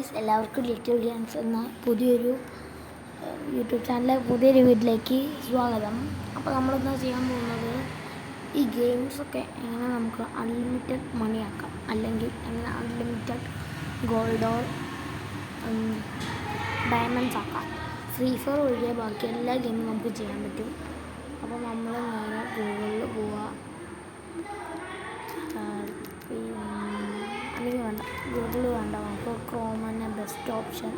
Guys, എല്ലാവർക്കും little gangs എന്ന പുതിയൊരു യൂട്യൂബ് ചാനലിലെ പുതിയൊരു വീട്ടിലേക്ക് സ്വാഗതം. അപ്പോൾ നമ്മളിന്ന് ചെയ്യാൻ പോകുന്നത് ഈ ഗെയിംസൊക്കെ എങ്ങനെ നമുക്ക് അൺലിമിറ്റഡ് മണി ആക്കാം, അല്ലെങ്കിൽ എങ്ങനെ അൺലിമിറ്റഡ് ഗോൾഡോ ഡയമണ്ട്സ് ആക്കാം. ഫ്രീ ഫയർ ഒഴികെ ബാക്കി എല്ലാ ഗെയിമും നമുക്ക് ചെയ്യാൻ പറ്റും. അപ്പോൾ നമ്മൾ നേരെ ഗൂഗിളിൽ പോവുക. അല്ലെങ്കിൽ വേണ്ട, ഗൂഗിൾ വേണ്ട, നമുക്ക് ക്രോം തന്നെ ബെസ്റ്റ് ഓപ്ഷൻ.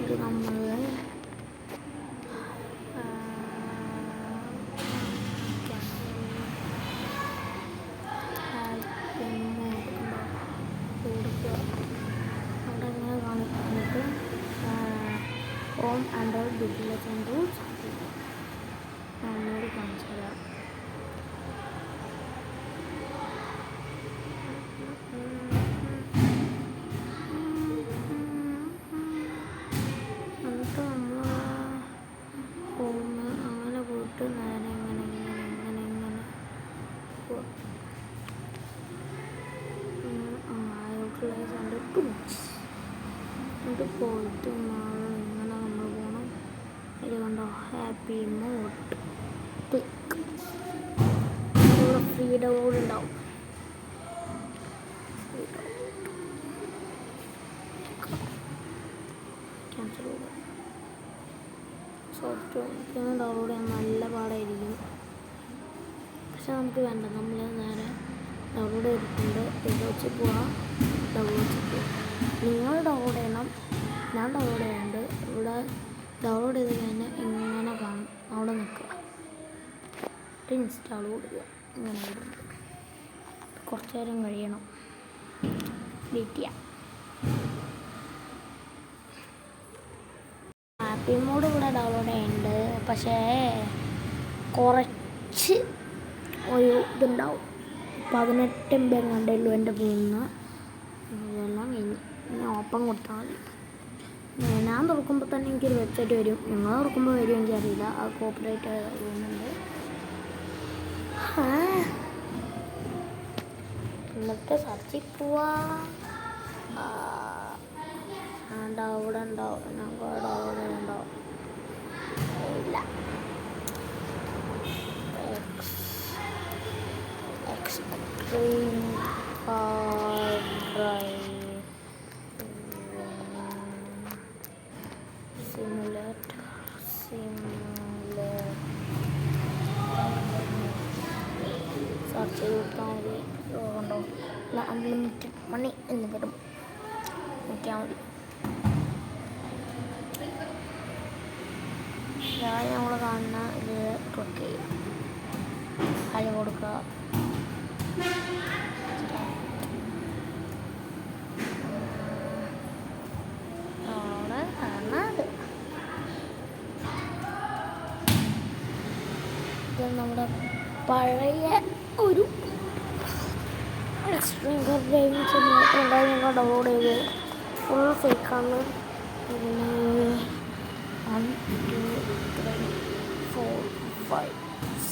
ഇത് നമ്മൾ അവിടെ എങ്ങനെ കാണിക്കുന്നത് ഹോം ആൻഡ്രോയിഡ് ബിൽഡിംഗ് ടൂൾസ് നമ്മളോട് കാണിച്ചു തരാം. അങ്ങനെ പോയിട്ട് നേരെ ഇങ്ങനെ യൂട്ടിലൈസ് ആൻഡ് ടൂൾസ് ഇത് പോയിട്ട് ഇങ്ങനെ നമ്മൾ പോകണം. ഇത് കണ്ടോ, ഹാപ്പി മോഡ് ക്ലിക്ക്. ഇവിടെ ഫ്രീ ഡൗൺലോഡ് ഉണ്ടാവും. ക്യാൻസൽ ചെയ്തു. സോഫ്റ്റ്വെയർ ഡൗൺലോഡ് ചെയ്യാൻ നല്ല പാടായിരിക്കും, പക്ഷെ നമുക്ക് വേണ്ട. നമ്മൾ നേരെ ഡൗൺലോഡ് ചെയ്തിട്ടുണ്ട്. ഇത് വെച്ച് പോവാം. ഡൗൺലോഡ് ചെയ്ത് നിങ്ങൾ ഡൗൺലോഡ് ചെയ്യണം. ഞാൻ ഡൗൺലോഡ് ചെയ്യുന്നുണ്ട്. ഇവിടെ ഡൗൺലോഡ് ചെയ്ത് കഴിഞ്ഞാൽ ഇങ്ങനെ കാണും. അവിടെ നിൽക്കുക, ഇൻസ്റ്റാൾ കൊടുക്കുക. ഇങ്ങനെ വരുന്നത് കുറച്ച് നേരം കഴിയണം, വെയിറ്റ് ചെയ്യാം. ഹാപ്പി മോഡ് ഇവിടെ ഡൗൺലോഡ് ചെയ്യുന്നുണ്ട്, പക്ഷേ കുറച്ച് ഒരു ഇതുണ്ടാവും. 18 MB കണ്ടുള്ളൂ എൻ്റെ ഫോണിൽ നിന്ന്. ഇതെല്ലാം കഴിഞ്ഞ് ഇനി ഓപ്പൺ കൊടുത്താൽ മതി. ഞാൻ തുറക്കുമ്പോൾ തന്നെ എനിക്കൊരു വെബ്സൈറ്റ് വരും. നിങ്ങൾ തുറക്കുമ്പോൾ വരും എനിക്കറിയില്ല. അത് കോപ്പറേറ്റ് വരുന്നുണ്ട്. എന്നിട്ട് സെർച്ചിൽ പോവാ. അവിടെ ഉണ്ടാവും, ഞങ്ങൾ അവിടെ ഉണ്ടാവും. ഇല്ല, എക്സ്ട്രീം സിമുലേറ്റർ സെർച്ച് ചെയ്ത് കൊടുത്താൽ മതി. ഉണ്ടോ അൺലിമിറ്റഡ് മണി എന്ന് വരും. നോക്കിയാൽ മതി. നമ്മൾ കാണുന്ന ഇത് ക്ലിക്ക് ചെയ്യാം, കാര്യം കൊടുക്കുക. അവിടെ കാണാത് ഇത് നമ്മുടെ പഴയ ഒരു എക്സ്ട്രീം ഗെയിംസ് ഞങ്ങൾ ഡൗൺലോഡ് ചെയ്ത് ഫുൾ ഫേക്കാണ്. പിന്നെ 1 2 3 4 5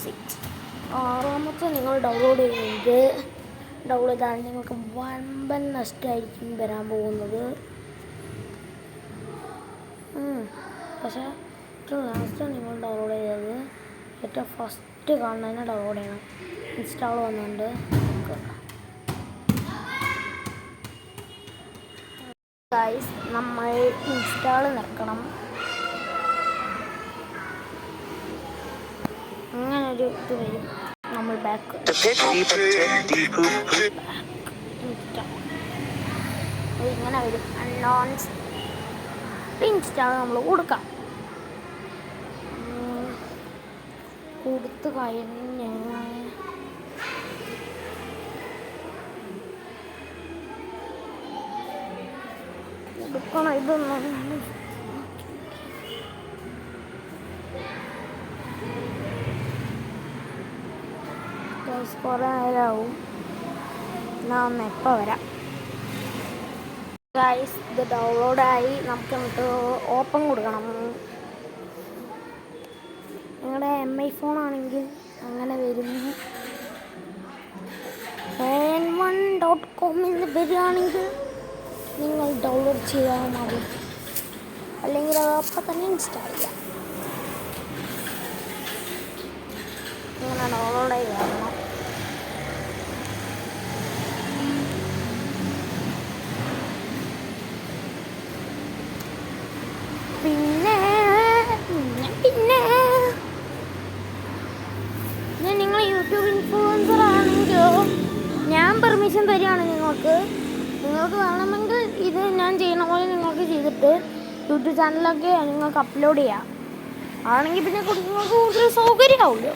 6 ആറാമത്തെ നിങ്ങൾ ഡൗൺലോഡ് ചെയ്താൽ നിങ്ങൾക്ക് വമ്പൻ നഷ്ടമായിരിക്കും വരാൻ പോകുന്നത്. പക്ഷേ ഏറ്റവും ലാസ്റ്റ് നിങ്ങൾ ഡൗൺലോഡ് ചെയ്തത് ഏറ്റവും ഫസ്റ്റ് കാണുന്നതിനെ ഡൗൺലോഡ് ചെയ്യണം. ഇൻസ്റ്റാൾ വന്നുകൊണ്ട് ഗൈസ്, നമ്മൾ ഇൻസ്റ്റാൾ നിൽക്കണം. അങ്ങനൊരു ഇത് വരും. നമ്മൾ ബാക്ക് ഇങ്ങനെ വരും. അൺലോൺസ് ഇൻസ്റ്റാൾ നമ്മൾ കൊടുക്കാം. കൊടുത്ത് കഴിഞ്ഞ് കൊടുക്കണം. ഇതൊന്നും കുറേ നേരമാവും. ഞാൻ ഒന്ന് എപ്പോൾ വരാം. ഗൈസ്, ഇത് ഡൗൺലോഡായി. നമുക്ക് എന്നിട്ട് ഓപ്പൺ കൊടുക്കണം. നിങ്ങളുടെ MI ഫോൺ ആണെങ്കിൽ അങ്ങനെ വരും. 9-1 gmail.com എന്ന് വരികയാണെങ്കിൽ നിങ്ങൾ ഡൗൺലോഡ് ചെയ്താൽ മതി. അല്ലെങ്കിൽ അത് അപ്പം തന്നെ ഇൻസ്റ്റാൾ ചെയ്യാം. ഇങ്ങനെ ഡൗൺലോഡ് ചെയ്യണം. പിന്നെ നിങ്ങൾ യൂട്യൂബ് ഇൻഫ്ലുവൻസർ ആണെങ്കിലോ ഞാൻ പെർമിഷൻ തരികയാണ് നിങ്ങൾക്ക് വേണമെങ്കിൽ ഇത് ഞാൻ ചെയ്യണ പോലെ നിങ്ങൾക്ക് ചെയ്തിട്ട് യൂട്യൂബ് ചാനലൊക്കെ നിങ്ങൾക്ക് അപ്ലോഡ് ചെയ്യാം. ആണെങ്കിൽ പിന്നെ കുടുംബങ്ങൾക്ക് കൂടുതൽ സൗകര്യമാവുമല്ലോ.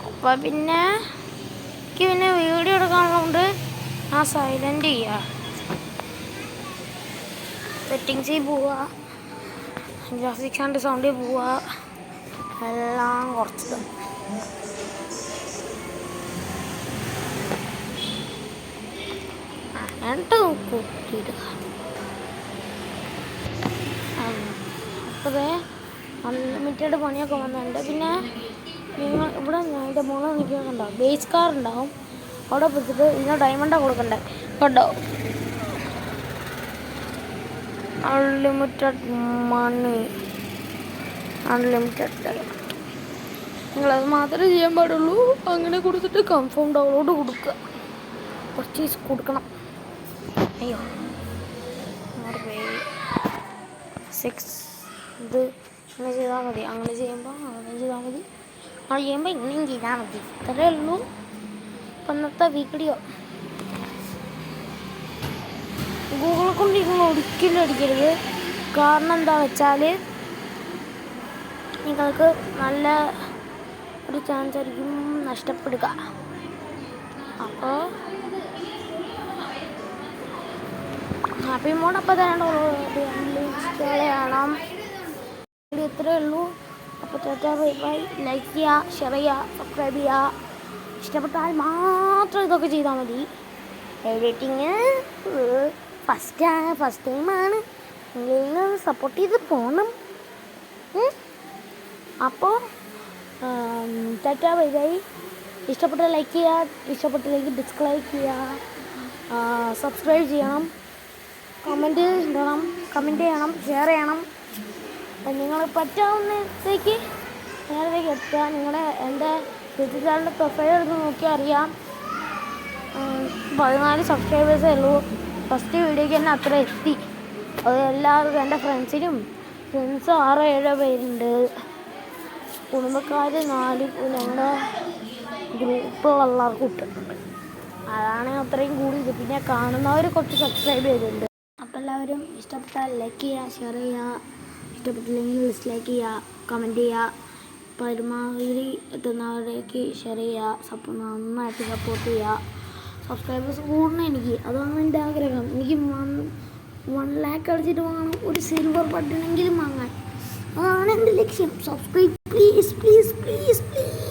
അപ്പോൾ പിന്നെ എനിക്ക് പിന്നെ വീഡിയോ എടുക്കാനുള്ളതുകൊണ്ട് ആ സൈലൻ്റ് ചെയ്യുക, സെറ്റിങ്സിൽ പോവുക, ഗ്രാഫിക്സ് ആൻഡ് സൗണ്ടിൽ പോവുക, എല്ലാം കുറച്ച് എന്നിട്ട് കൂട്ടിയിടുക. അപ്പോഴേ അൺലിമിറ്റഡ് പണിയൊക്കെ വന്നിട്ടുണ്ട്. പിന്നെ നിങ്ങൾ ഇവിടെ എൻ്റെ മോളെ നിൽക്കുന്നുണ്ടാവും, ബേസ് കാർ ഉണ്ടാവും, അവിടെ പിടിച്ചിട്ട് ഇതിന് ഡയമണ്ടാണ് കൊടുക്കണ്ടേ കേട്ടോ. അൺലിമിറ്റഡ് മണി, അൺലിമിറ്റഡ് നിങ്ങളത് മാത്രമേ ചെയ്യാൻ പാടുള്ളൂ. അങ്ങനെ കൊടുത്തിട്ട് കൺഫേം ഡൗൺലോഡ് കൊടുക്കുക, പർച്ചേസ് കൊടുക്കണം. അയ്യോ 6 ഇത് അങ്ങനെ ചെയ്താൽ മതി. അങ്ങനെ ചെയ്യുമ്പോൾ ഇങ്ങനെയും ചെയ്താൽ മതി. ഇത്രയേ ഉള്ളൂ ഇന്നത്തെ വീഡിയോ. ഗൂഗിളെ കൊണ്ട് നിങ്ങൾ ഒരിക്കലും അടിക്കരുത്. കാരണം എന്താ വെച്ചാൽ നിങ്ങൾക്ക് നല്ല ഒരു ചാൻസ് ആയിരിക്കും നഷ്ടപ്പെടുക. അപ്പോൾ ഹാപ്പി മോഡ് അപ്പോൾ തന്നെ ഇൻസ്റ്റാൾ ചെയ്യണം. ഇത്രയേ ഉള്ളൂ. അപ്പോൾ ടാറ്റാ ബൈ ബൈ. ലൈക്ക് ചെയ്യുക, ഷെയർ ചെയ്യുക, സബ്സ്ക്രൈബ് ചെയ്യുക. ഇഷ്ടപ്പെട്ടാൽ മാത്രം ഇതൊക്കെ ചെയ്താൽ മതി. എഡിറ്റിങ് ഫസ്റ്റ് ടൈമാണ്, നിങ്ങൾ സപ്പോർട്ട് ചെയ്ത് പോകണം. അപ്പോൾ ടാറ്റാ ബൈ ബൈ. ഇഷ്ടപ്പെട്ട ലൈക്ക് ചെയ്യുക, ഇഷ്ടപ്പെട്ടില്ലെങ്കിൽ ഡിസ്ലൈക്ക് ചെയ്യുക, സബ്സ്ക്രൈബ് ചെയ്യണം, കമൻറ്റ് ചെയ്യണം, ഷെയർ ചെയ്യണം. നിങ്ങൾ പറ്റാവുന്നത്തേക്ക് നേരത്തേക്ക് എത്തുക. നിങ്ങളുടെ എൻ്റെ യൂട്യൂബ് ചാനലിൻ്റെ പ്രൊഫൈൽ എടുത്ത് നോക്കിയാൽ അറിയാം, 14 സബ്സ്ക്രൈബേഴ്സേ ഉള്ളൂ. ഫസ്റ്റ് വീഡിയോയ്ക്ക് തന്നെ അത്ര എത്തി. അത് എല്ലാവർക്കും എൻ്റെ ഫ്രണ്ട്സ് 6-7 പേരുണ്ട്. കുടുംബക്കാർ 4, ഞങ്ങളുടെ ഗ്രൂപ്പുകൾ എല്ലാവർക്കും ഇട്ടിട്ടുണ്ട്. അതാണ് അത്രയും കൂടിയത്. പിന്നെ കാണുന്നവർ കുറച്ച് സബ്സ്ക്രൈബ് ചെയ്തിട്ടുണ്ട്. അപ്പോൾ എല്ലാവരും ഇഷ്ടപ്പെട്ടാൽ ലൈക്ക് ചെയ്യുക, ഷെയർ ചെയ്യുക, ഇഷ്ടപ്പെട്ടില്ലെങ്കിൽ ഡിസ്ലൈക്ക് ചെയ്യുക, കമൻറ്റ് ചെയ്യുക. പരമാവധി എത്തുന്നവരേക്ക് ഷെയർ ചെയ്യുക, നന്നായിട്ട് സപ്പോർട്ട് ചെയ്യുക. സബ്സ്ക്രൈബേഴ്സ് കൂടണം എനിക്ക്, അതാണ് എൻ്റെ ആഗ്രഹം. എനിക്ക് 1 lakh അടിച്ചിട്ട് വാങ്ങണം, ഒരു സിൽവർ ബട്ടണെങ്കിലും വാങ്ങാൻ. അതാണ് എൻ്റെ ലക്ഷ്യം. Subscribe please please please please.